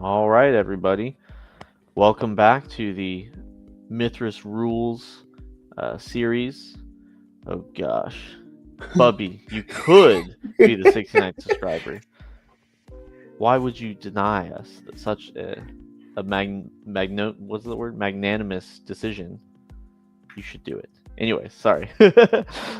All right, everybody. Welcome back to the Mythras Rules series. Oh gosh. Bubby, you could be the 69th subscriber. Why would you deny us such what's the word? Magnanimous decision? You should do it. Anyway, sorry.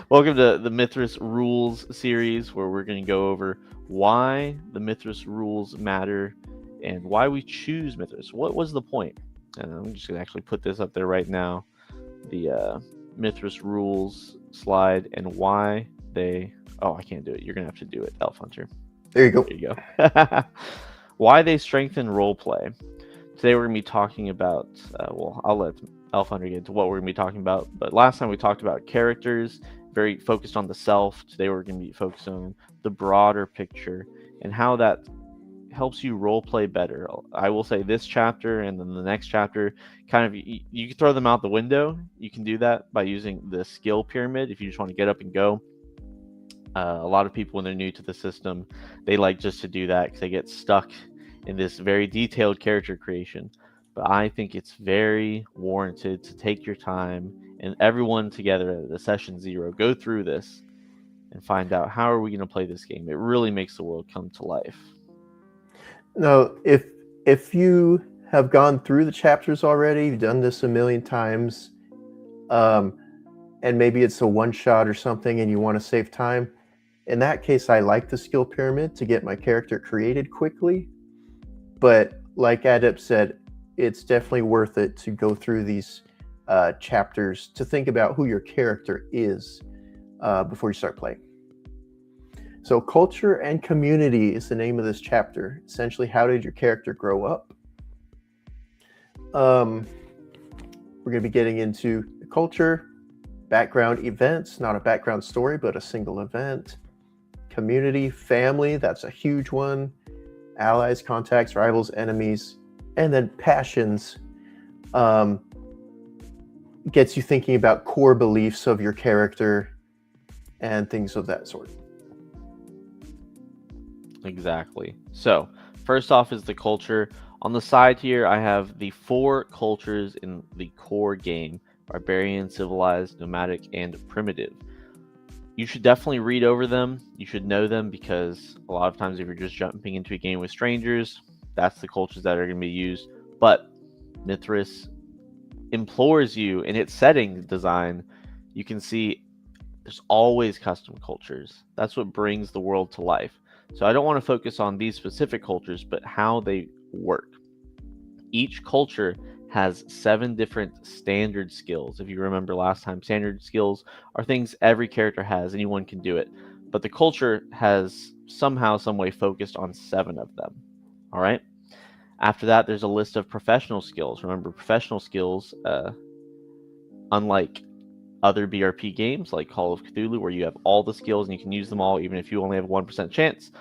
Welcome to the Mythras Rules series, where we're going to go over why the Mythras rules matter and why we choose Mythras. What was the point? And I'm just going to actually put this up there right now. The Mythras rules slide and why they... Oh, I can't do it. You're going to have to do it, Elf Hunter. There you go. There you go. Why they strengthen roleplay. Today we're going to be talking about... I'll let Elf Hunter get into what we're going to be talking about. But last time we talked about characters, very focused on the self. Today we're going to be focused on the broader picture and how that helps you role play better. I will say this chapter and then the next chapter, kind of, you can throw them out the window. You can do that by using the skill pyramid if you just want to get up and go. A lot of people, when they're new to the system, they like just to do that because they get stuck in this very detailed character creation. But I think it's very warranted to take your time and everyone together at the session 0 go through this and find out how are we going to play this game. It really makes the world come to life. No, if you have gone through the chapters already, you've done this a million times, and maybe it's a one-shot or something and you want to save time, in that case, I like the skill pyramid to get my character created quickly. But like Adept said, it's definitely worth it to go through these chapters to think about who your character is before you start playing. So culture and community is the name of this chapter. Essentially, how did your character grow up? We're going to be getting into the culture, background events, not a background story, but a single event. Community, family, that's a huge one. Allies, contacts, rivals, enemies. And then passions gets you thinking about core beliefs of your character and things of that sort. Exactly. So, first off is the culture. On the side here, I have the 4 cultures in the core game: barbarian, civilized, nomadic, and primitive. You should definitely read over them. You should know them because a lot of times if you're just jumping into a game with strangers, that's the cultures that are going to be used. But Mythras implores you in its setting design. You can see there's always custom cultures. That's what brings the world to life. So I don't want to focus on these specific cultures, but how they work. Each culture has 7 different standard skills. If you remember last time, standard skills are things every character has. Anyone can do it. But the culture has somehow, some way focused on 7 of them. All right? After that, there's a list of professional skills. Remember, professional skills, unlike other BRP games like Call of Cthulhu, where you have all the skills and you can use them all even if you only have a 1% chance.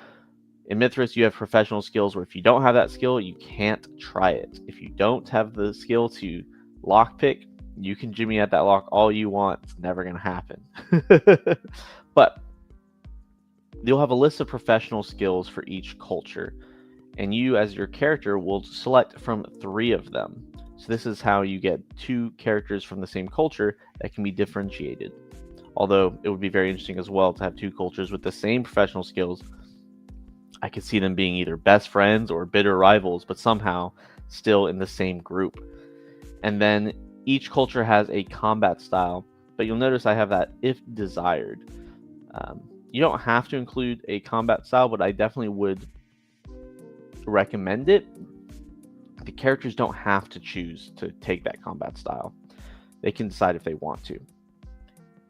In Mythras, you have professional skills where if you don't have that skill, you can't try it. If you don't have the skill to lockpick, you can jimmy at that lock all you want. It's never going to happen. But you'll have a list of professional skills for each culture, and you as your character will select from 3 of them. So this is how you get 2 characters from the same culture that can be differentiated. Although it would be very interesting as well to have 2 cultures with the same professional skills. I could see them being either best friends or bitter rivals, but somehow still in the same group. And then each culture has a combat style, but you'll notice I have that if desired. You don't have to include a combat style, but I definitely would recommend it. The characters don't have to choose to take that combat style. They can decide if they want to.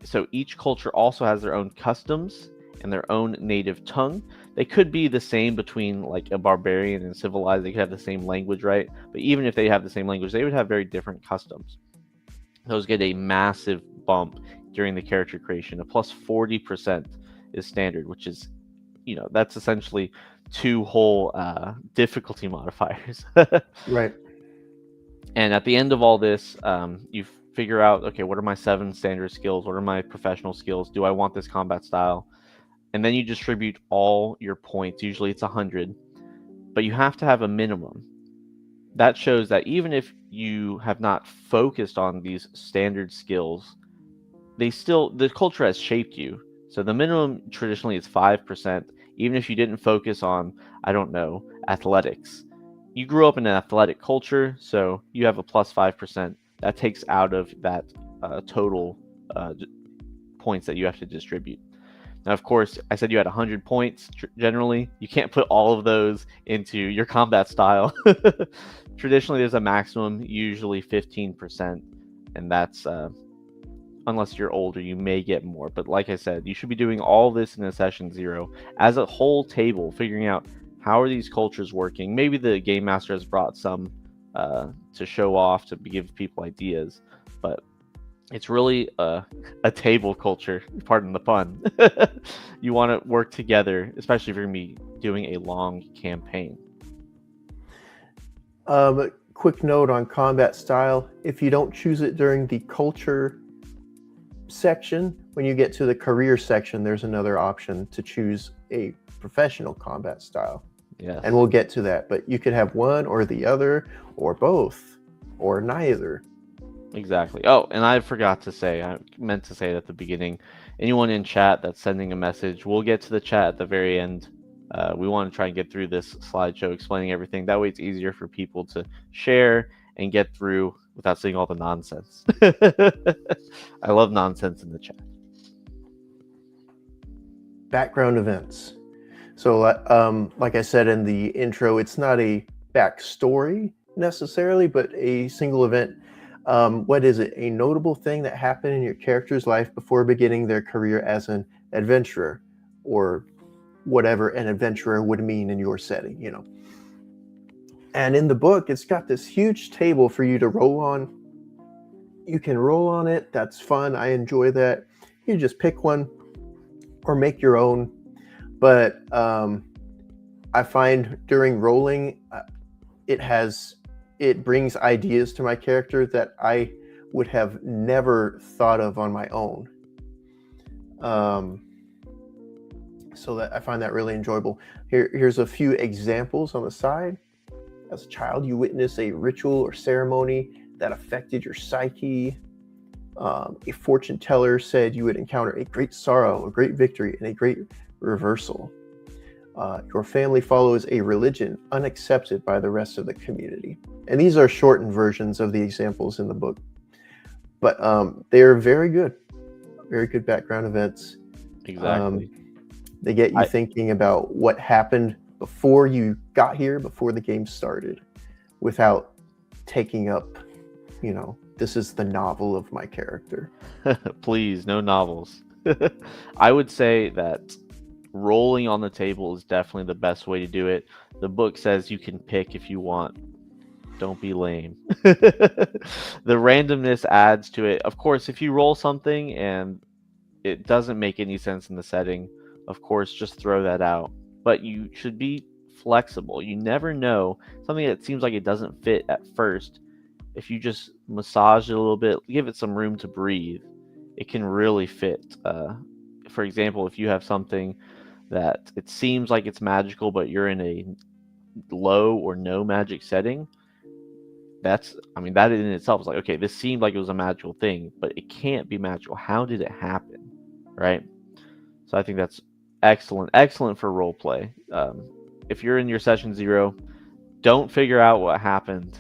So each culture also has their own customs and their own native tongue. They could be the same between like a barbarian and civilized. They could have the same language, right? But even if they have the same language, they would have very different customs. Those get a massive bump during the character creation. A plus 40% is standard, which is, that's essentially 2 whole difficulty modifiers. Right. And at the end of all this, you figure out, okay, what are my 7 standard skills? What are my professional skills? Do I want this combat style? And then you distribute all your points. Usually it's 100, but you have to have a minimum. that shows that even if you have not focused on these standard skills, the culture has shaped you. So the minimum traditionally is 5%. Even if you didn't focus on, I don't know, athletics, you grew up in an athletic culture, so you have a plus 5%. That takes out of that total points that you have to distribute. Now, of course, I said you had 100 points generally. You can't put all of those into your combat style. Traditionally, there's a maximum, usually 15%, and that's unless you're older, you may get more. But like I said, you should be doing all this in a session 0 as a whole table, figuring out how are these cultures working. Maybe the game master has brought some to show off, to give people ideas, but it's really a table culture, pardon the pun. You want to work together, especially if you're going to be doing a long campaign. Quick note on combat style. If you don't choose it during the culture section, when you get to the career section, there's another option to choose a professional combat style. Yes. And we'll get to that. But you could have one or the other, or both, or neither. Exactly. Oh, and I forgot to say, I meant to say it at the beginning, anyone in chat that's sending a message, we'll get to the chat at the very end. We want to try and get through this slideshow explaining everything. That way it's easier for people to share and get through without seeing all the nonsense. I love nonsense in the chat. Background events. So like I said in the intro, it's not a backstory necessarily, but a single event. What is it? A notable thing that happened in your character's life before beginning their career as an adventurer, or whatever an adventurer would mean in your setting, you know. And in the book, it's got this huge table for you to roll on. You can roll on it. That's fun. I enjoy that. You just pick one or make your own. But I find during rolling, it brings ideas to my character that I would have never thought of on my own. So that I find that really enjoyable. Here's a few examples on the side. As a child, you witness a ritual or ceremony that affected your psyche. A fortune teller said you would encounter a great sorrow, a great victory, and a great reversal. Your family follows a religion unaccepted by the rest of the community. And these are shortened versions of the examples in the book. But they're very good background events. Exactly. They get you thinking about what happened before you got here, before the game started, without taking up, this is the novel of my character. Please, no novels. I would say that rolling on the table is definitely the best way to do it. The book says you can pick if you want. Don't be lame. The randomness adds to it. Of course, if you roll something and it doesn't make any sense in the setting, of course, just throw that out. But you should be flexible. You never know. Something that seems like it doesn't fit at first, if you just massage it a little bit, give it some room to breathe, it can really fit. For example, if you have something that it seems like it's magical, but you're in a low or no magic setting, that in itself is like, okay, this seemed like it was a magical thing, but it can't be magical. How did it happen? Right? So I think that's excellent for role play. If you're in your session 0, don't figure out what happened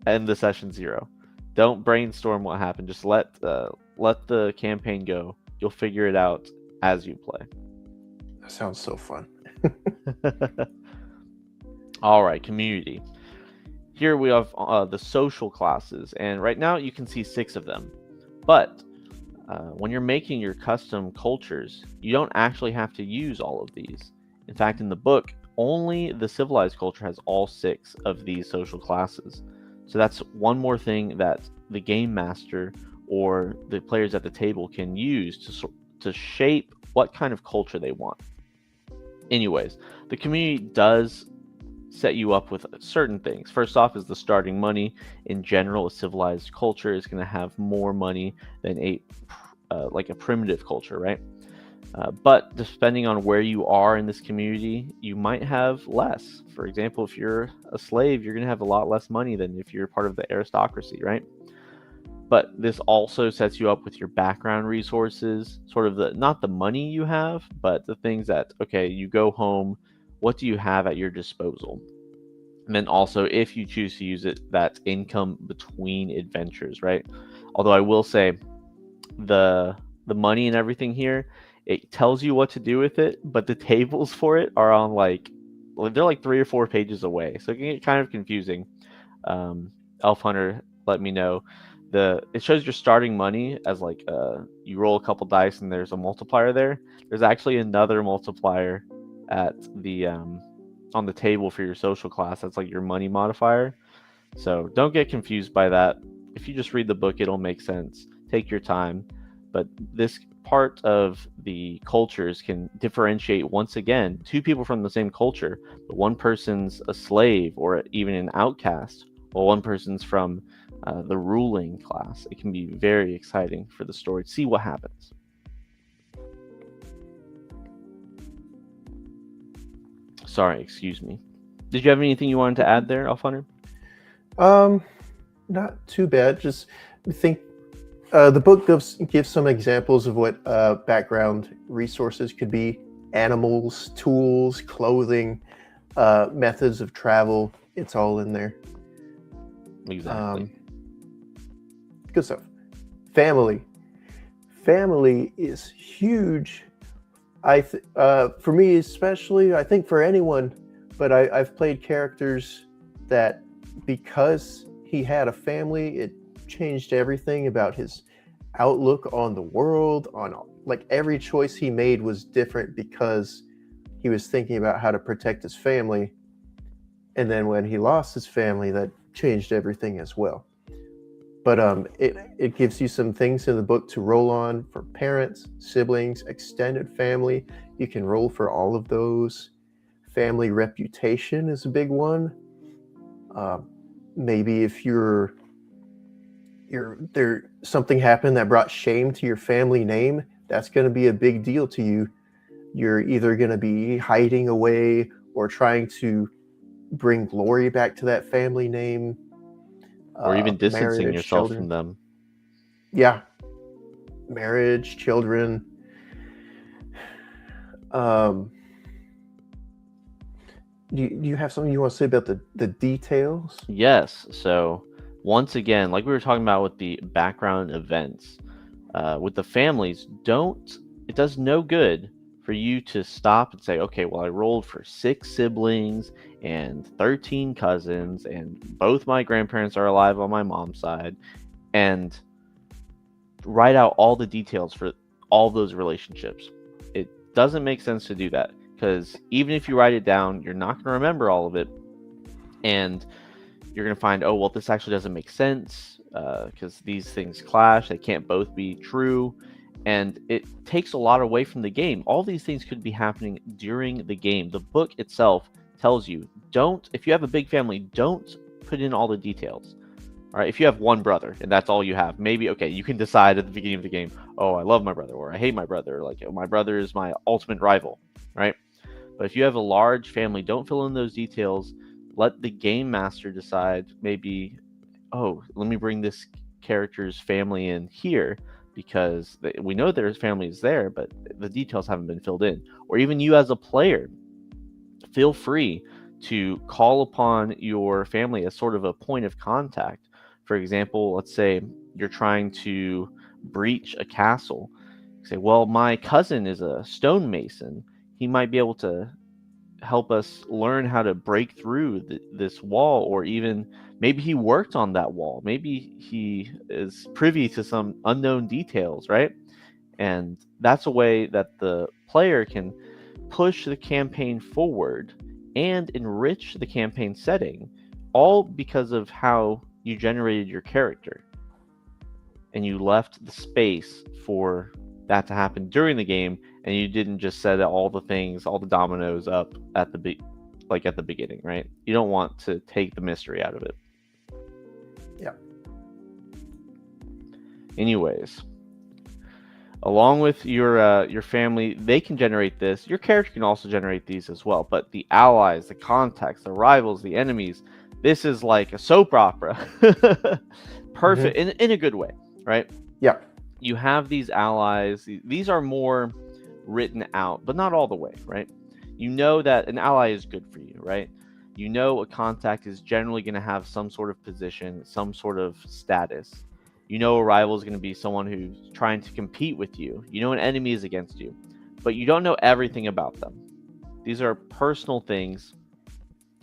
in the session 0. Don't brainstorm what happened. Just let the campaign go. You'll figure it out as you play. That sounds so fun. All right, community. Here we have the social classes, and right now you can see 6 of them. But when you're making your custom cultures, you don't actually have to use all of these. In fact, in the book, only the civilized culture has all 6 of these social classes. So that's one more thing that the game master or the players at the table can use to shape what kind of culture they want. Anyways, the community does set you up with certain things. First off is the starting money. In general, a civilized culture is going to have more money than a primitive culture, right? But depending on where you are in this community, you might have less. For example, if you're a slave, you're going to have a lot less money than if you're part of the aristocracy, right? But this also sets you up with your background resources, sort of the not the money you have, but the things that, okay, you go home, what do you have at your disposal? And then also, if you choose to use it, that income between adventures, right? Although I will say the money and everything here, it tells you what to do with it, but the tables for it are on they're like 3 or 4 pages away, so it can get kind of confusing. Elf Hunter let me know it shows your starting money as like you roll a couple dice and there's a multiplier there. There's actually another multiplier at the on the table for your social class. That's like your money modifier. So don't get confused by that. If you just read the book, it'll make sense. Take your time. But this part of the cultures can differentiate once again two people from the same culture, but one person's a slave or even an outcast, while one person's from the ruling class. It can be very exciting for the story. See what happens. Sorry, excuse me. Did you have anything you wanted to add there, Elf Hunter? Not too bad. Just think the book gives some examples of what background resources could be: animals, tools, clothing, methods of travel. It's all in there. Exactly. Good stuff. Family. Family is huge. For me especially, I think for anyone, but I've played characters that because he had a family, it changed everything about his outlook on the world. On like every choice he made was different because he was thinking about how to protect his family. And then when he lost his family, that changed everything as well. But it gives you some things in the book to roll on for parents, siblings, extended family. You can roll for all of those. Family reputation is a big one. Maybe if you're there, something happened that brought shame to your family name, that's going to be a big deal to you. You're either going to be hiding away or trying to bring glory back to that family name. Or even distancing Marriage, yourself children. from them. Yeah. Marriage, children. Do you have something you want to say about the details? Yes. So once again, like we were talking about with the background events, with the families, it does no good for you to stop and say, okay, well, I rolled for 6 siblings and 13 cousins, and both my grandparents are alive on my mom's side, and write out all the details for all those relationships. It doesn't make sense to do that, because even if you write it down, you're not going to remember all of it, and you're going to find, oh, well, this actually doesn't make sense because these things clash. They can't both be true. And it takes a lot away from the game. All these things could be happening during the game. The book itself tells you, if you have a big family, don't put in all the details. All right, if you have one brother and that's all you have, maybe, okay, you can decide at the beginning of the game, oh, I love my brother, or I hate my brother, like, oh, my brother is my ultimate rival, right? But if you have a large family, don't fill in those details. Let the game master decide, maybe, oh, let me bring this character's family in here because we know their family is there, but the details haven't been filled in. Or even you as a player, feel free to call upon your family as sort of a point of contact. For example, let's say you're trying to breach a castle. Say, well, my cousin is a stonemason. He might be able to help us learn how to break through this wall, or even maybe he worked on that wall. Maybe he is privy to some unknown details, right? And that's a way that the player can push the campaign forward and enrich the campaign setting, all because of how you generated your character. And you left the space for that to happen during the game, and you didn't just set all the things, all the dominoes up at the beginning, right? You don't want to take the mystery out of it. Yeah. Anyways, Along with your family, they can generate this. Your character can also generate these as well. But the allies, the contacts, the rivals, the enemies, this is like a soap opera. Hmm. Perfect in a good way, right? Yeah. You have these allies. These are more written out, but not all the way, right? You know that an ally is good for you, right? You know a contact is generally going to have some sort of position, some sort of status. You know a rival is going to be someone who's trying to compete with you. You know an enemy is against you, but you don't know everything about them. These are personal things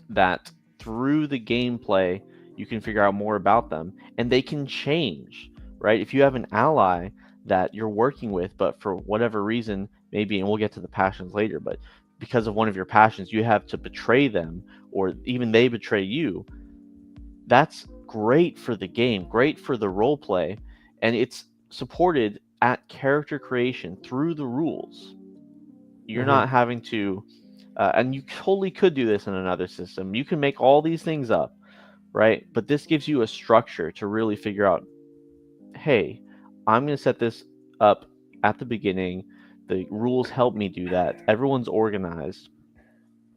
that through the gameplay you can figure out more about them, and they can change, right? If you have an ally that you're working with, but for whatever reason, maybe, and we'll get to the passions later, but because of one of your passions you have to betray them, or even they betray you, that's great for the game, great for the role play, and it's supported at character creation through the rules. You're Hmm. not having to and you totally could do this in another system. You can make all these things up, right? But this gives you a structure to really figure out, hey, I'm going to set this up at the beginning. The rules help me do that. Everyone's organized.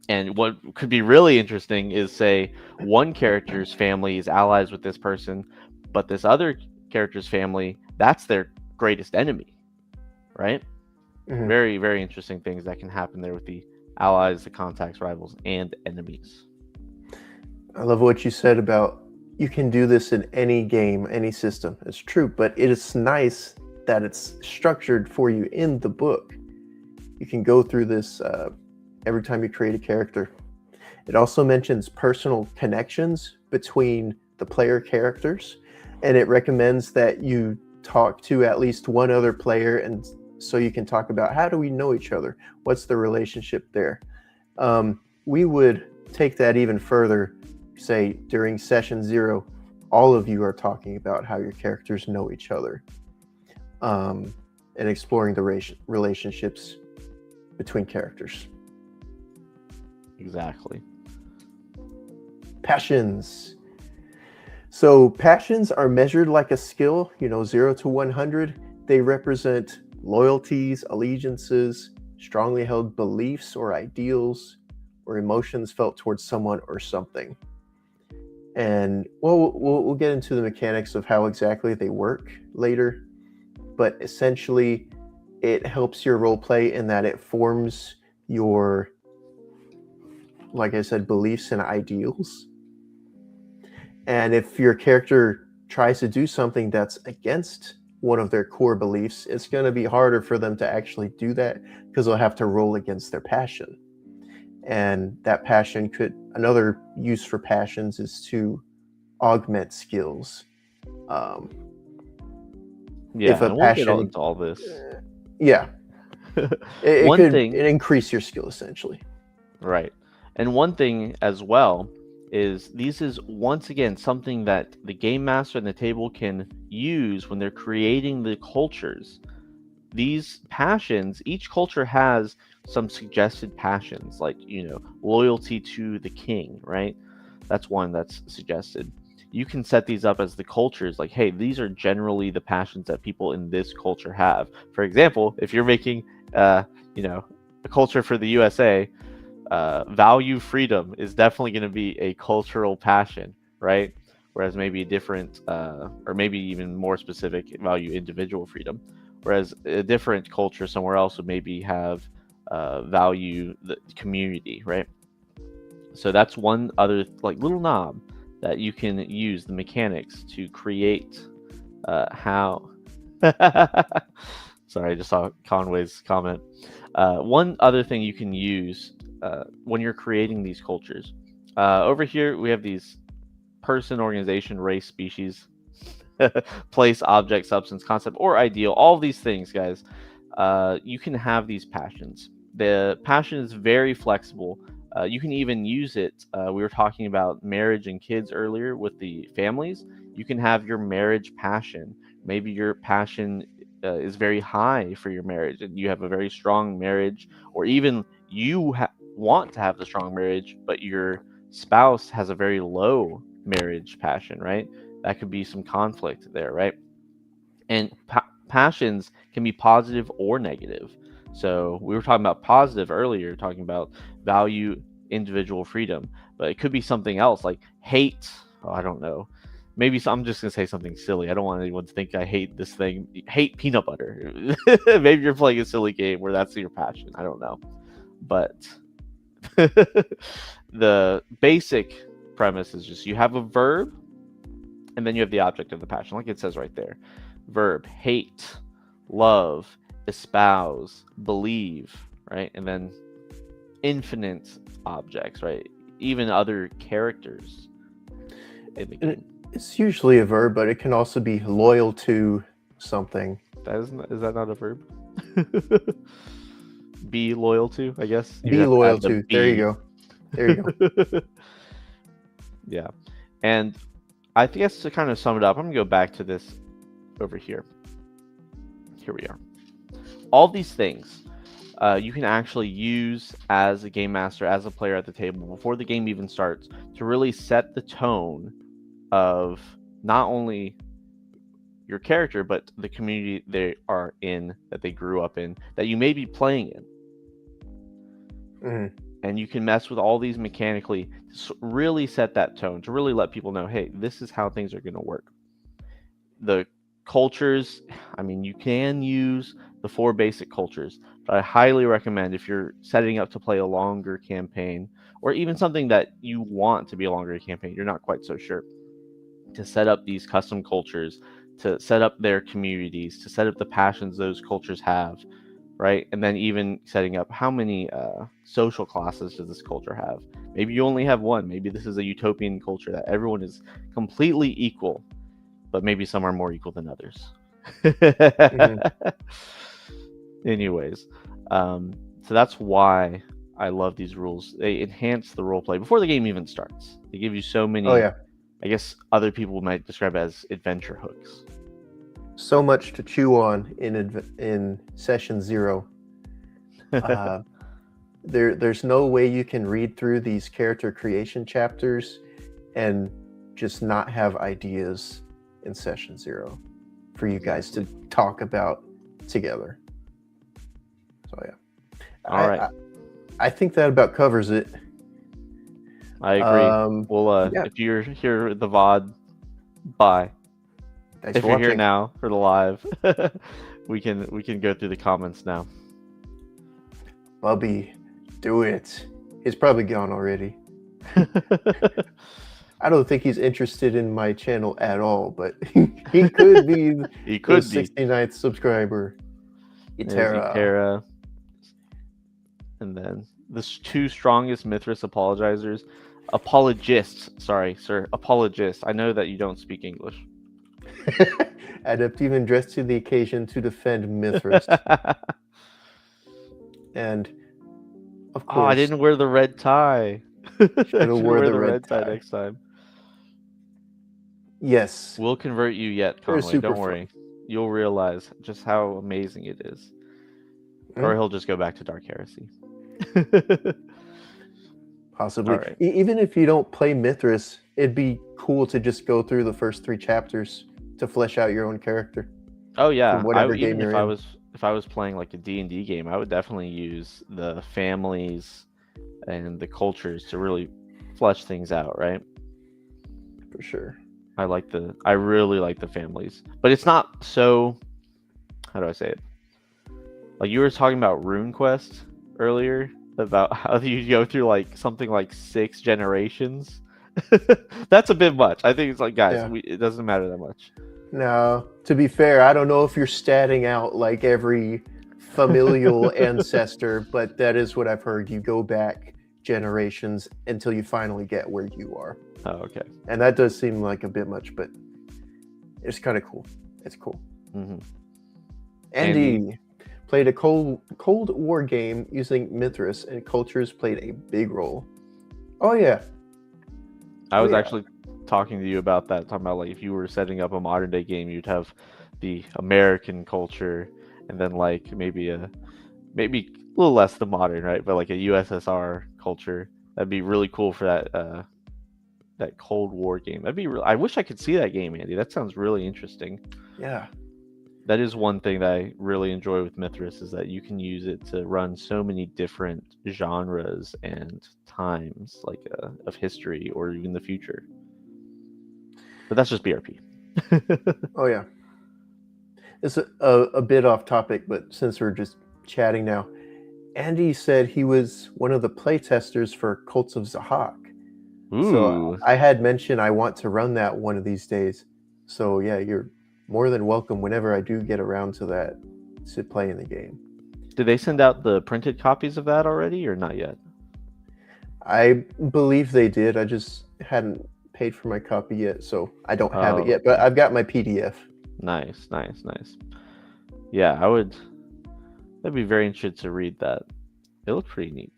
And what could be really interesting is, say, one character's family is allies with this person, but this other character's family, that's their greatest enemy, right? Hmm. Very, very interesting things that can happen there with the allies, the contacts, rivals, and enemies. I love what you said about you can do this in any game, any system. It's true, but it is nice that it's structured for you in the book. You can go through this every time you create a character. It also mentions personal connections between the player characters, and it recommends that you talk to at least one other player, and so you can talk about how do we know each other? What's the relationship there? We would take that even further. Say during session 0, all of you are talking about how your characters know each other, and exploring the relationships between characters. Exactly. Passions. So passions are measured like a skill, 0 to 100. They represent loyalties, allegiances, strongly held beliefs or ideals, or emotions felt towards someone or something. And we'll get into the mechanics of how exactly they work later, but essentially it helps your role play in that it forms your, like I said, beliefs and ideals. And if your character tries to do something that's against one of their core beliefs, it's going to be harder for them to actually do that because they'll have to roll against their passion. And that passion another use for passions is to augment skills. Um, if Yeah, a and we'll get passion, into all this. yeah, it One could thing, increase your skill essentially. right. And one thing as well is this is once again something that the game master and the table can use when they're creating the cultures. These passions, each culture has some suggested passions, like, loyalty to the king, right? That's one that's suggested. You can set these up as the cultures, like, hey, these are generally the passions that people in this culture have. For example, if you're making, uh, you know, a culture for the USA, value freedom is definitely going to be a cultural passion, right? Whereas maybe a different, or maybe even more specific, value individual freedom. Whereas a different culture somewhere else would maybe have value the community, right? So that's one other like little knob that you can use the mechanics to create how. Sorry, I just saw Conway's comment. One other thing you can use when you're creating these cultures. Over here, we have these person, organization, race, species, place, object, substance, concept, or ideal. All of these things, guys, you can have these passions. The passion is very flexible. You can even use it. We were talking about marriage and kids earlier with the families. You can have your marriage passion. Maybe your passion is very high for your marriage, and you have a very strong marriage, or even you want to have the strong marriage, but your spouse has a very low marriage passion, right? That could be some conflict there, right? And passions can be positive or negative. So we were talking about positive earlier, talking about value individual freedom, but it could be something else like hate. Oh, I don't know. Maybe I'm just gonna say something silly. I don't want anyone to think I hate this thing. Hate peanut butter. Maybe you're playing a silly game where that's your passion. I don't know, but the basic premise is just you have a verb and then you have the object of the passion, like it says right there. Verb: hate, love, espouse, believe, right? And then infinite objects, right? Even other characters in the game. It's usually a verb, but it can also be loyal to something. Is that not a verb? Be loyal to, I guess. Be loyal to. There you go. There you go. Yeah. And I guess to kind of sum it up, I'm going to go back to this over here. Here we are. All these things you can actually use as a game master, as a player at the table before the game even starts to really set the tone of not only your character, but the community they are in, that they grew up in, that you may be playing in. Mm-hmm. And you can mess with all these mechanically to really set that tone, to really let people know, hey, this is how things are going to work. The cultures, I mean, you can use the 4 basic cultures, but I highly recommend if you're setting up to play a longer campaign, or even something that you want to be a longer campaign, you're not quite so sure, to set up these custom cultures, to set up their communities, to set up the passions those cultures have, right? And then even setting up how many social classes does this culture have. Maybe you only have one. Maybe this is a utopian culture that everyone is completely equal, but maybe some are more equal than others. Mm-hmm. Anyways, so that's why I love these rules. They enhance the roleplay before the game even starts. They give you so many, I guess other people might describe it as adventure hooks. So much to chew on in session 0. There's no way you can read through these character creation chapters and just not have ideas in session 0 for you guys to talk about together. So yeah, all right. I think that about covers it. I agree. Well, if you're here at the VOD, bye. Thanks if for you're watching. Here now for the live, we can go through the comments now. Bubby, do it. He's probably gone already. I don't think he's interested in my channel at all, but he could be the 69th subscriber. Itera. And then the 2 strongest Mythras apologizers. Apologists. Sorry, sir. Apologists. I know that you don't speak English. Adept even dressed to the occasion to defend Mythras. And of course, I didn't wear the red tie. Should have wore the red tie next time. Yes. We'll convert you yet, Conway. Don't worry. You'll realize just how amazing it is. Mm-hmm. Or he'll just go back to Dark Heresy. Possibly. Right. Even if you don't play Mythras, it'd be cool to just go through the first 3 chapters to flesh out your own character. Oh yeah, even if I was playing like a D&D game, I would definitely use the families and the cultures to really flesh things out, right? For sure. I really like the families, but it's not so. How do I say it? Like you were talking about RuneQuest earlier, about how you go through like something like 6 generations. That's a bit much. I think it's like, guys, it doesn't matter that much. No, to be fair, I don't know if you're statting out like every familial ancestor, but that is what I've heard. You go back generations until you finally get where you are. Oh, okay. And that does seem like a bit much, but it's kind of cool. It's cool. Mm-hmm. Andy played a Cold War game using Mythras, and cultures played a big role. Oh, yeah. I was actually talking to you about that, talking about like if you were setting up a modern day game, you'd have the American culture and then like maybe a little less the modern, right? But like a USSR culture. That'd be really cool for that Cold War game. That'd be I wish I could see that game, Andy. That sounds really interesting. Yeah. that is one thing that I really enjoy with Mythras is that you can use it to run so many different genres and times, like of history or even the future. But that's just BRP. Oh yeah, it's a bit off topic, but since we're just chatting now, Andy said he was one of the playtesters for Cults of Zahak. So Ooh, I had mentioned I want to run that one of these days. So yeah, you're more than welcome whenever I do get around to that to play in the game. did they send out the printed copies of that already or not yet? I believe they did. I just hadn't paid for my copy yet, so I don't have it Oh, yet. But I've got my PDF. nice, nice, nice. Yeah, I would. I'd be very interested to read that. It looked pretty neat.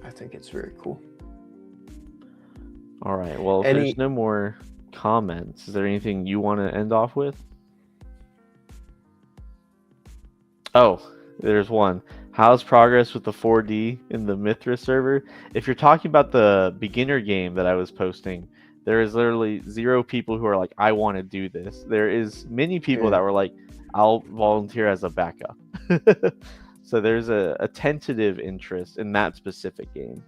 I think it's very cool. All right. Well, if there's no more comments, is there anything you want to end off with? Oh, there's one. How's progress with the 4D in the Mythras server? If you're talking about the beginner game that I was posting, there is literally 0 people who are like, I want to do this. There is many people that were like, I'll volunteer as a backup. So there's a tentative interest in that specific game.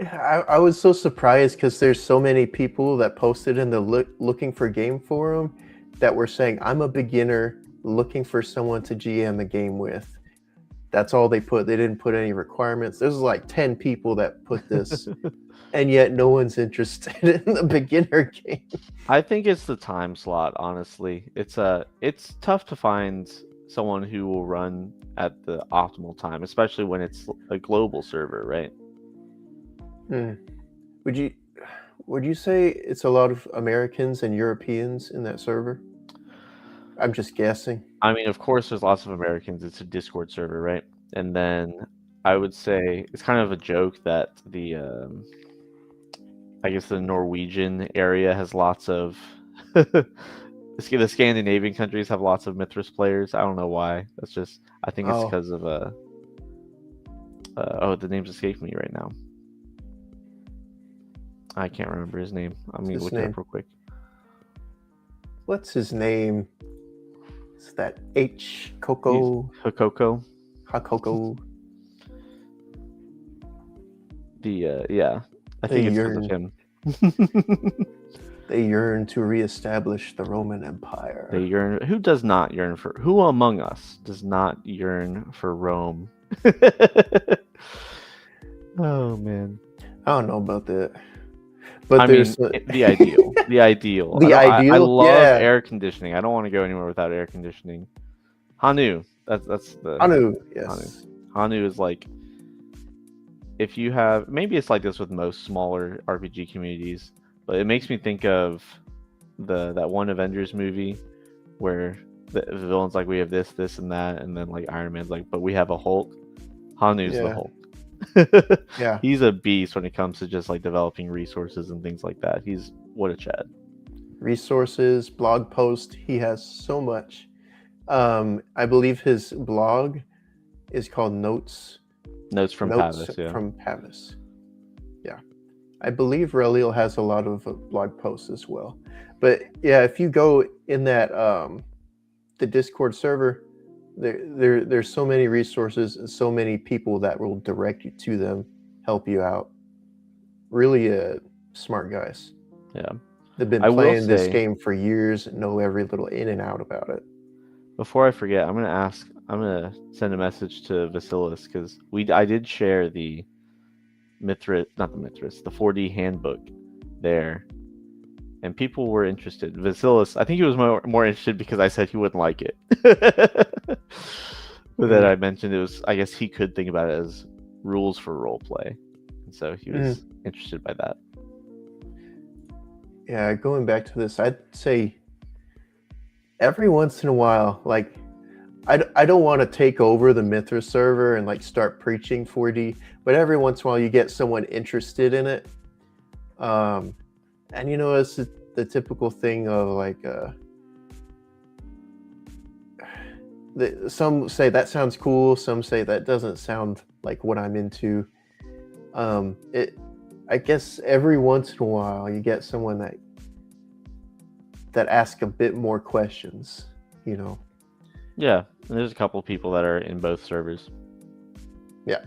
I was so surprised because there's so many people that posted in the looking for game forum that were saying, I'm a beginner looking for someone to GM the game with. That's all they put. They didn't put any requirements. There's like 10 people that put this, and yet no one's interested in the beginner game. I think it's the time slot, honestly. It's tough to find someone who will run at the optimal time, especially when it's a global server, right? Would you say it's a lot of Americans and Europeans in that server? I'm just guessing. I mean, of course, there's lots of Americans. It's a Discord server, right? And then I would say it's kind of a joke that I guess the Norwegian area has lots of the Scandinavian countries have lots of Mythras players. I don't know why. That's just I think it's because of oh, the name's escaping me right now. I can't remember his name. I'm gonna look it up real quick. What's his name? Is that H Coco? Hakoko. Hakoko. Yeah, I think it's because of him. They yearn to reestablish the Roman Empire. They yearn. Who does not yearn for? Who among us does not yearn for Rome? Oh man, I don't know about that. But I mean, the ideal. The ideal. I love air conditioning. I don't want to go anywhere without air conditioning. Hanu. That's the Hanu. Yes. Hanu is like, if you have, maybe it's like this with most smaller RPG communities, but it makes me think of that one Avengers movie where the villain's like, we have this, and that, and then like Iron Man's like, but we have a Hulk. Hanu's the Hulk. Yeah, he's a beast when it comes to just like developing resources and things like that. He's what a Chad. Resources, blog post. He has so much. I believe his blog is called Notes from Pavis. Yeah. From Pavis. Yeah, I believe Reliel has a lot of blog posts as well. But yeah, if you go in that the Discord server, there's so many resources and so many people that will direct you to them, help you out. Really smart guys. Yeah. They've been playing this game for years and know every little in and out about it. Before I forget, I'm gonna send a message to Vasilis because I did share the the 4D handbook there. And people were interested. Vasilis, I think he was more interested because I said he wouldn't like it. But then I mentioned it was, I guess he could think about it as rules for roleplay. And so he was interested by that. Yeah, going back to this, I'd say every once in a while, like, I don't want to take over the Mythras server and like start preaching 4D, but every once in a while you get someone interested in it. And you know, it's the typical thing of like, some say that sounds cool, some say that doesn't sound like what I'm into. I guess every once in a while you get someone that asks a bit more questions. you know. Yeah, and there's a couple people that are in both servers. Yeah.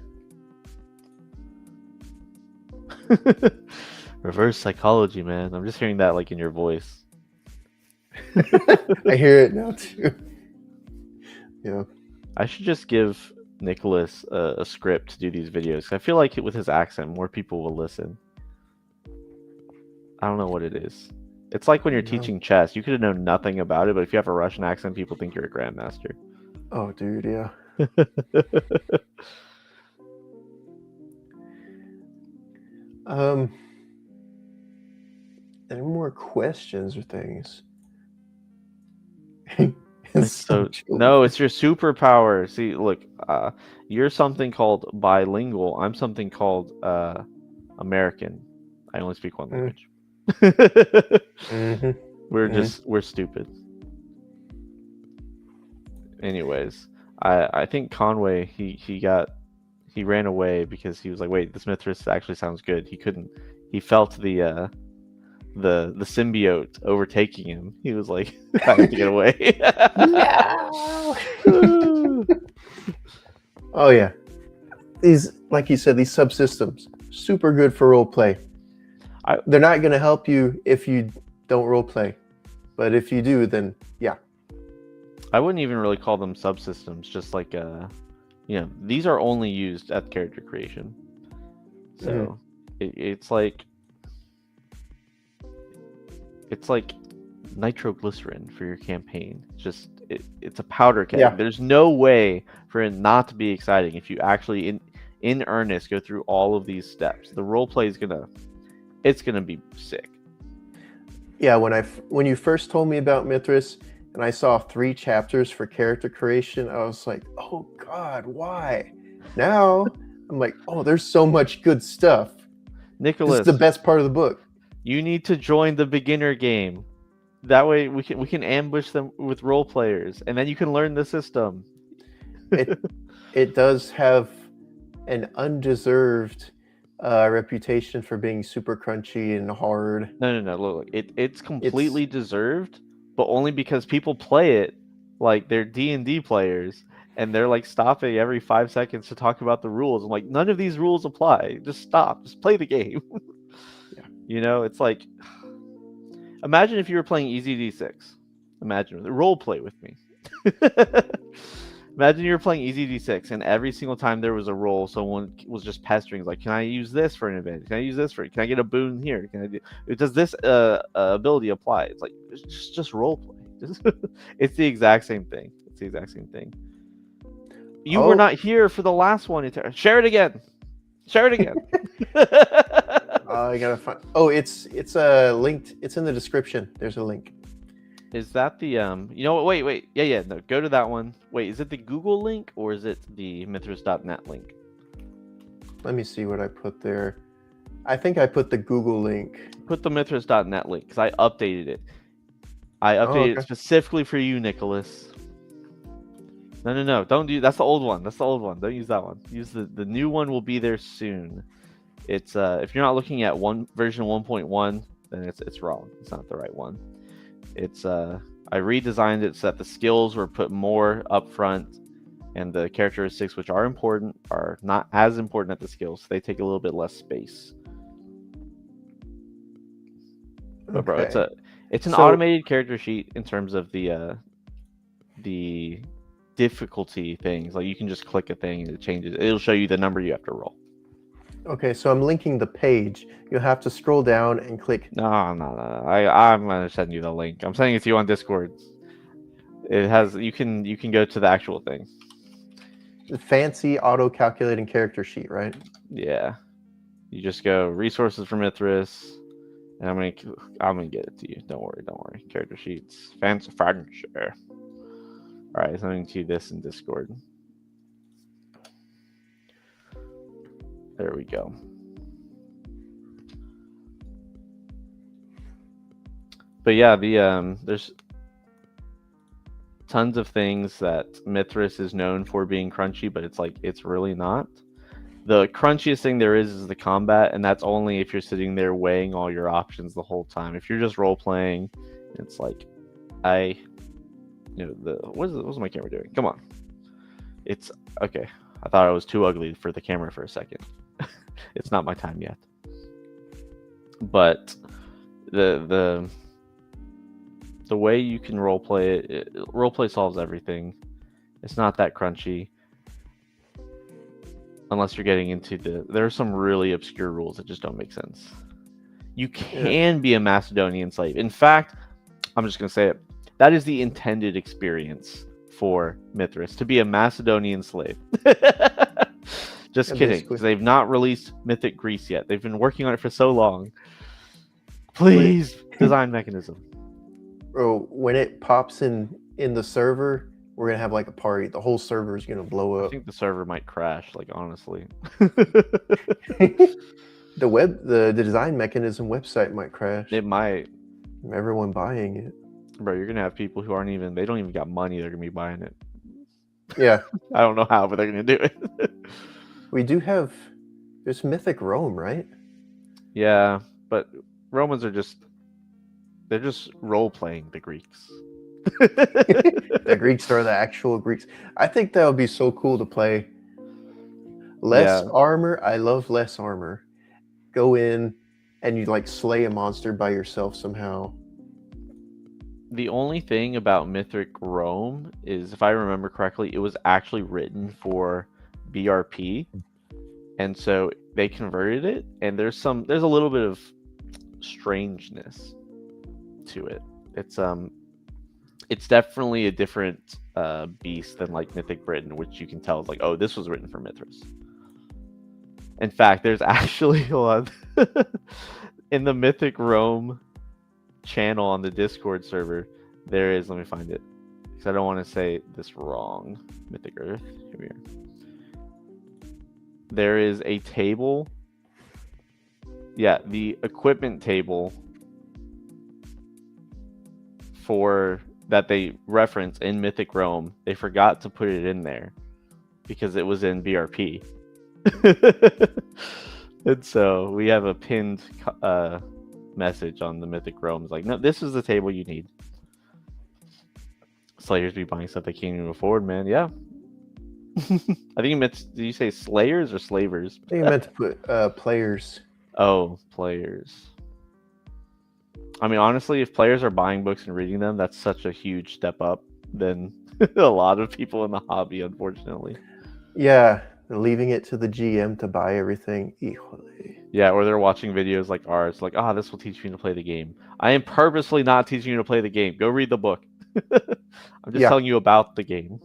Reverse psychology, man. I'm just hearing that like in your voice. I hear it now too. Yeah. I should just give Nicholas a script to do these videos. I feel like with his accent, more people will listen. I don't know what it is. It's like when you're teaching chess. You could have known nothing about it, but if you have a Russian accent, people think you're a grandmaster. Oh, dude, yeah. Any more questions or things? It's so no, it's your superpower. See, look, you're something called bilingual. I'm something called American. I only speak one language. We're stupid. Anyways, I think Conway he ran away because he was like, wait, this Mythras actually sounds good. He felt the symbiote overtaking him. He was like, I have to get away. No. Oh yeah, these, like you said, these subsystems, super good for role play. They're not going to help you if you don't role play, but if you do, then yeah. I wouldn't even really call them subsystems. Just like these are only used at character creation. So it's like nitroglycerin for your campaign. It's a powder keg. Yeah. There's no way for it not to be exciting if you actually in earnest go through all of these steps. The role play is gonna be sick. Yeah, when you first told me about Mythras and I saw 3 chapters for character creation, I was like, oh God, why? Now I'm like, oh, there's so much good stuff. Nicholas, this is the best part of the book. You need to join the beginner game. That way we can ambush them with role players, and then you can learn the system. It does have an undeserved reputation for being super crunchy and hard. No. Look, it's completely deserved, but only because people play it like they're D&D players, and they're like stopping every 5 seconds to talk about the rules. I'm like, none of these rules apply. Just stop. Just play the game. Yeah. It's like, imagine if you were playing Easy D6. Imagine role play with me. Imagine you were playing Easy D6, and every single time there was a roll, someone was just pestering, like, "Can I use this for an advantage? Can I use this for? Can I get a boon here? Does this ability apply?" It's like just role play. It's the exact same thing. You were not here for the last one. Share it again. I gotta find. Oh, it's linked. It's in the description. There's a link. Is that the Wait. Yeah. No, go to that one. Wait, is it the Google link or is it the Mythras.net link? Let me see what I put there. I think I put the Google link. Put the Mythras.net link because I updated it. I updated it specifically for you, Nicholas. No. Don't do. That's the old one. Don't use that one. Use the new one. Will be there soon. It's if you're not looking at version 1.1, then it's wrong. It's not the right one. It's I redesigned it so that the skills were put more up front, and the characteristics, which are important, are not as important as the skills. So they take a little bit less space. But bro, it's an automated character sheet in terms of the difficulty things. Like you can just click a thing and it changes. It'll show you the number you have to roll. Okay, so I'm linking the page. You'll have to scroll down and click. No. I'm gonna send you the link. I'm sending it to you on Discord. It has you can go to the actual thing. The fancy auto-calculating character sheet, right? Yeah. You just go resources for Mythras, and I'm gonna get it to you. Don't worry. Character sheets, fancy. All right, I'm sending to you this in Discord. There we go. But yeah, there's tons of things that Mythras is known for being crunchy, but it's really not. The crunchiest thing there is the combat, and that's only if you're sitting there weighing all your options the whole time. If you're just role playing, it's like what's my camera doing? Come on. It's okay. I thought I was too ugly for the camera for a second. It's not my time yet. But the way you can roleplay it, roleplay solves everything. It's not that crunchy. Unless you're getting into there are some really obscure rules that just don't make sense. You can be a Macedonian slave. In fact, I'm just going to say it. That is the intended experience for Mythras, to be a Macedonian slave. Just kidding. Because they've not released Mythic Greece yet. They've been working on it for so long. Please, design mechanism. Bro, when it pops in the server, we're going to have like a party. The whole server is going to blow up. I think the server might crash, like, honestly. The design mechanism website might crash. It might. Everyone buying it. Bro, you're going to have people who they don't even got money, they're going to be buying it. Yeah. I don't know how, but they're going to do it. We do have, there's Mythic Rome, right? Yeah, but Romans they're just role-playing the Greeks. The Greeks are the actual Greeks. I think that would be so cool to play. Less armor. I love less armor. Go in and you like slay a monster by yourself somehow. The only thing about Mythic Rome is, if I remember correctly, it was actually written for BRP, and so they converted it, and there's a little bit of strangeness to it. It's definitely a different beast than like Mythic Britain, which you can tell is like, oh, this was written for Mythras. In fact, there's actually a lot in the Mythic Rome channel on the Discord server. There is, let me find it because I don't want to say this wrong. Mythic Earth, here we are. There is a table. Yeah, the equipment table for that they reference in Mythic Rome. They forgot to put it in there because it was in BRP. And so we have a pinned message on the Mythic Rome. It's like, no, this is the table you need. Slayers be buying stuff they can't even afford, man. Yeah. I think you meant, did you say Slayers or Slavers? I think I meant to put players. Oh, players. I mean, honestly, if players are buying books and reading them, that's such a huge step up than a lot of people in the hobby, unfortunately. Yeah, leaving it to the GM to buy everything. Yeah, or they're watching videos like ours, like, this will teach me to play the game. I am purposely not teaching you to play the game. Go read the book. I'm just telling you about the game.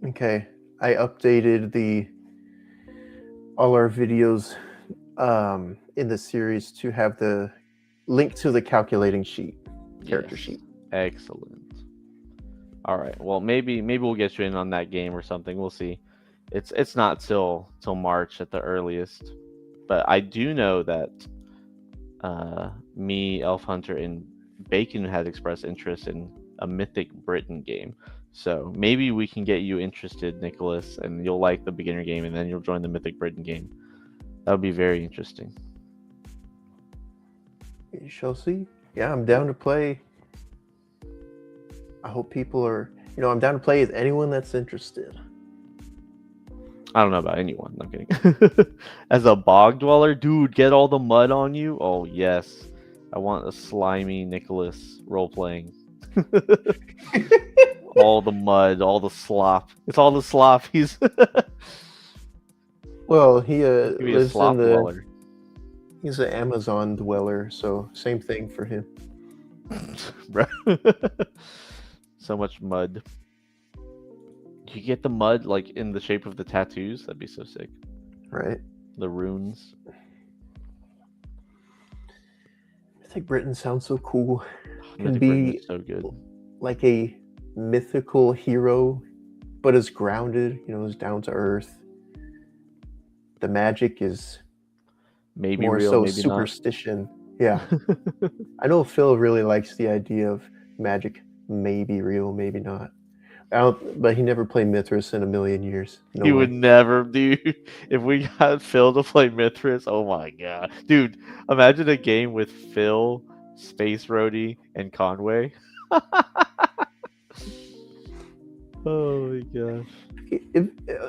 Okay, I updated all our videos in the series to have the link to the calculating sheet, character sheet. Excellent. All right. Well, maybe we'll get you in on that game or something. We'll see. It's not till March at the earliest, but I do know that me, Elf Hunter, and Bacon had expressed interest in a Mythic Britain game. So maybe we can get you interested, Nicholas, and you'll like the beginner game, and then you'll join the Mythic Britain game. That would be very interesting. You shall see. Yeah, I'm down to play. I hope people are, I'm down to play with anyone that's interested. I don't know about anyone. I'm kidding. As a bog dweller, dude, get all the mud on you. Oh, yes. I want a slimy Nicholas role-playing. All the mud, all the slop. It's all the slop. He's well, he lives in dweller. He's an Amazon dweller, so same thing for him. So much mud. You get the mud like in the shape of the tattoos. That'd be so sick. Right. The runes. Mythic Britain sounds so cool. Can be so good. Like a mythical hero, but is grounded, is down to earth. The magic is maybe more real, so maybe superstition. Not. Yeah. I know Phil really likes the idea of magic maybe real, maybe not. But he never played Mythras in a million years. He would never, dude. If we got Phil to play Mythras, oh my god. Dude, imagine a game with Phil, Space Roadie, and Conway. Oh my gosh. If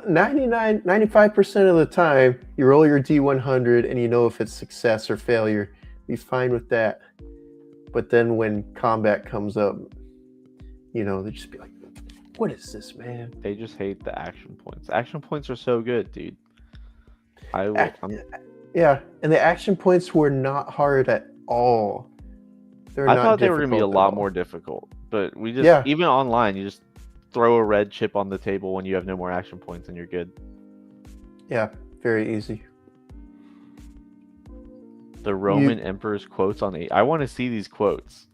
95% of the time, you roll your D100 and you know if it's success or failure. Be fine with that. But then when combat comes up, they just be like, "What is this, man?" They just hate the action points. Action points are so good, dude. Yeah, and the action points were not hard at all. I thought they were gonna be a lot more difficult, but even online, you just throw a red chip on the table when you have no more action points and you're good. Yeah, very easy. The Roman Emperor's quotes on 8. I want to see these quotes.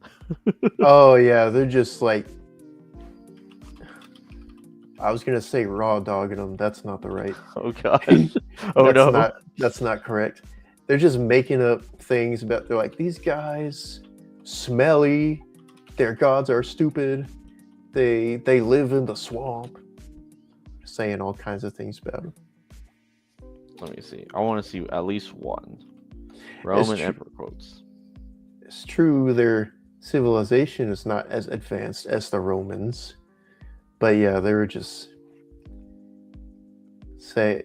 Oh yeah, they're just like, I was gonna say raw dogging them. That's not the right. Oh gosh. Oh that's not correct. They're just making up things about. They're like, these guys smelly. Their gods are stupid. They live in the swamp. Saying all kinds of things about them. Let me see. I want to see at least one. Roman Emperor quotes. It's true, their civilization is not as advanced as the Romans, but yeah, they were just saying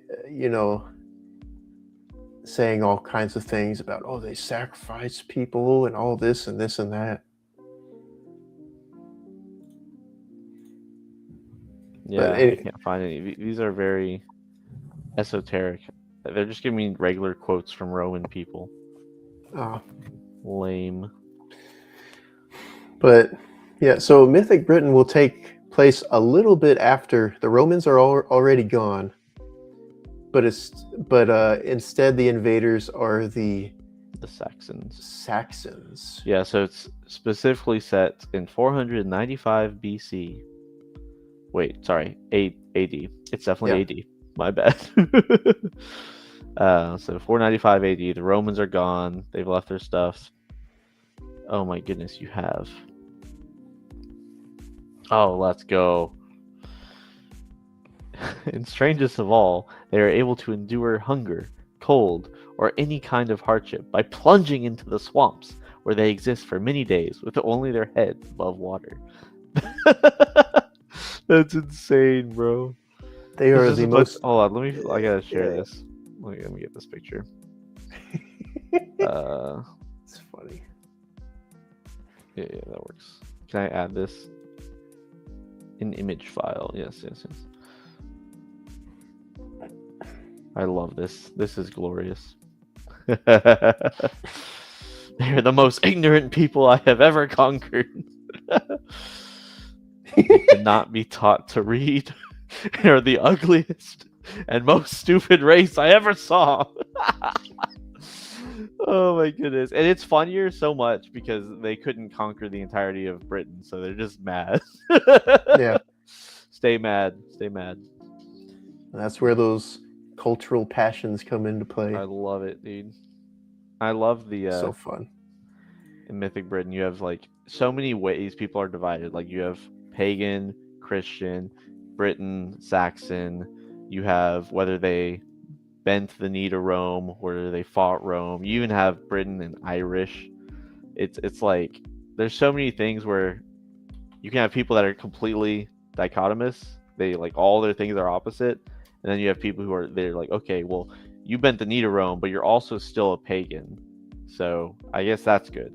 all kinds of things about, oh, they sacrifice people and all this and this and that. Yeah, I can't find any. These are very esoteric. They're just giving me regular quotes from Roman people. Oh. Lame. But yeah, so Mythic Britain will take place a little bit after the Romans are already gone. But instead the invaders are the Saxons. Yeah, so it's specifically set in 495 BC. Wait, sorry, AD. It's definitely AD. My bad. So 495 AD, the Romans are gone. They've left their stuff. Oh my goodness, you have. Oh, let's go. And strangest of all, they are able to endure hunger, cold, or any kind of hardship by plunging into the swamps where they exist for many days with only their heads above water. That's insane, bro. They are the most. Hold on, I gotta share this. Let me get this picture. It's funny. Yeah, that works. Can I add this? An image file. Yes. I love this. This is glorious. They're the most ignorant people I have ever conquered. They cannot be taught to read. They're the ugliest and most stupid race I ever saw. Oh my goodness. And it's funnier so much because they couldn't conquer the entirety of Britain, so they're just mad. Yeah. Stay mad. That's where those cultural passions come into play. I love it, dude. I love the so fun. In Mythic Britain, you have like so many ways people are divided. Like you have pagan, Christian, Britain, Saxon. You have whether they bent the knee to Rome, whether they fought Rome. You even have Britain and Irish. It's like there's so many things where you can have people that are completely dichotomous. They like all their things are opposite, and then you have people who they're like, okay, well, you bent the knee to Rome, but you're also still a pagan. So I guess that's good.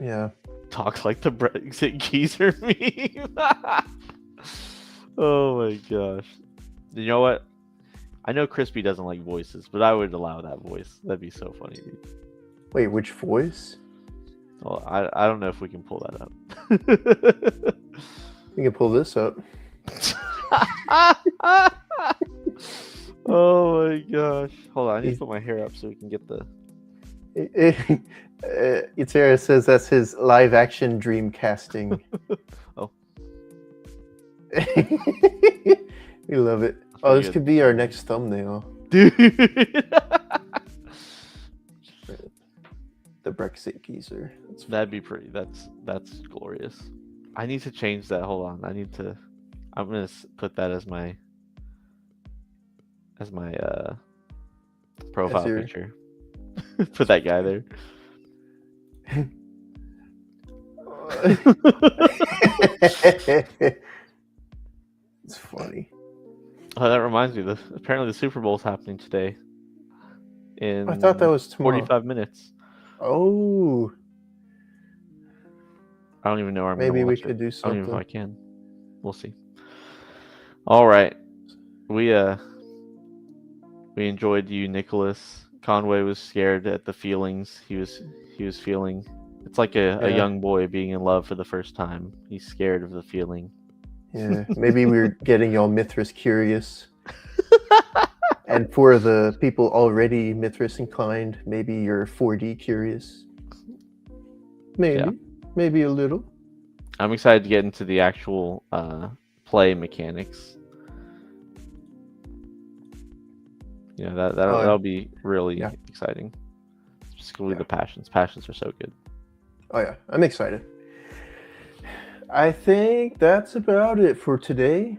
Yeah. Talk like the Brexit geezer meme. Oh my gosh. You know what? I know Crispy doesn't like voices, but I would allow that voice. That'd be so funny, dude. Wait, which voice? Well, I don't know if we can pull that up. We can pull this up. Oh my gosh. Hold on, I need to put my hair up so we can get the... Itera says that's his live action dream casting. Oh. We love it. Oh, this could be our next thumbnail. Dude. The Brexit geezer. That'd be pretty. That's glorious. I need to change that. Hold on. I'm gonna put that as my profile picture. Put that guy there. It's funny. Oh, that reminds me. Apparently the Super Bowl's happening today. I thought that was tomorrow. 45 minutes. Oh, I don't even know where I'm maybe gonna we watch could it. do I don't even know if I something. can. We'll see. All right. We enjoyed you, Nicholas. Conway was scared at the feelings he was feeling. It's like a Yeah. young boy being in love for the first time. He's scared of the feeling. Yeah, maybe we're getting y'all Mythras curious. And for the people already Mythras inclined, maybe you're 4D curious. Maybe a little. I'm excited to get into the actual play mechanics. Yeah, that'll be really exciting. Specifically the passions. Passions are so good. Oh yeah, I'm excited. I think that's about it for today.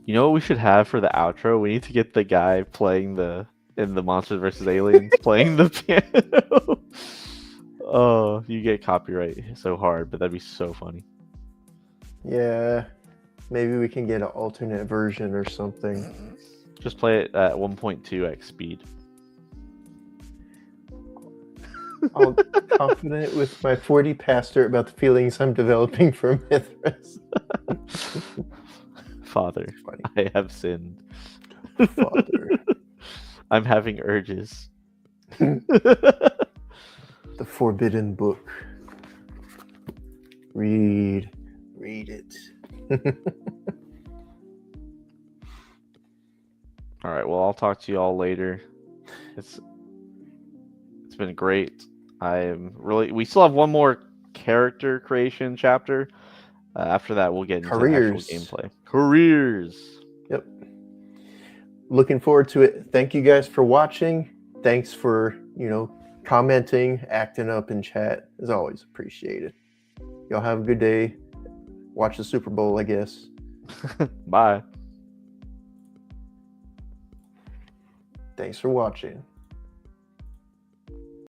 You know what we should have for the outro? We need to get the guy playing in the Monsters vs. Aliens playing the piano. Oh, you get copyright so hard, but that'd be so funny. Yeah, maybe we can get an alternate version or something. Just play it at 1.2x speed. I'm confident with my 4D pastor about the feelings I'm developing for Mythras. Father, I have sinned. Father. I'm having urges. The forbidden book. Read it. All right, well, I'll talk to you all later. It's been great. We still have one more character creation chapter. After that, we'll get into actual gameplay. Careers. Yep. Looking forward to it. Thank you guys for watching. Thanks for, commenting, acting up in chat. As always, appreciated. Y'all have a good day. Watch the Super Bowl, I guess. Bye. Thanks for watching.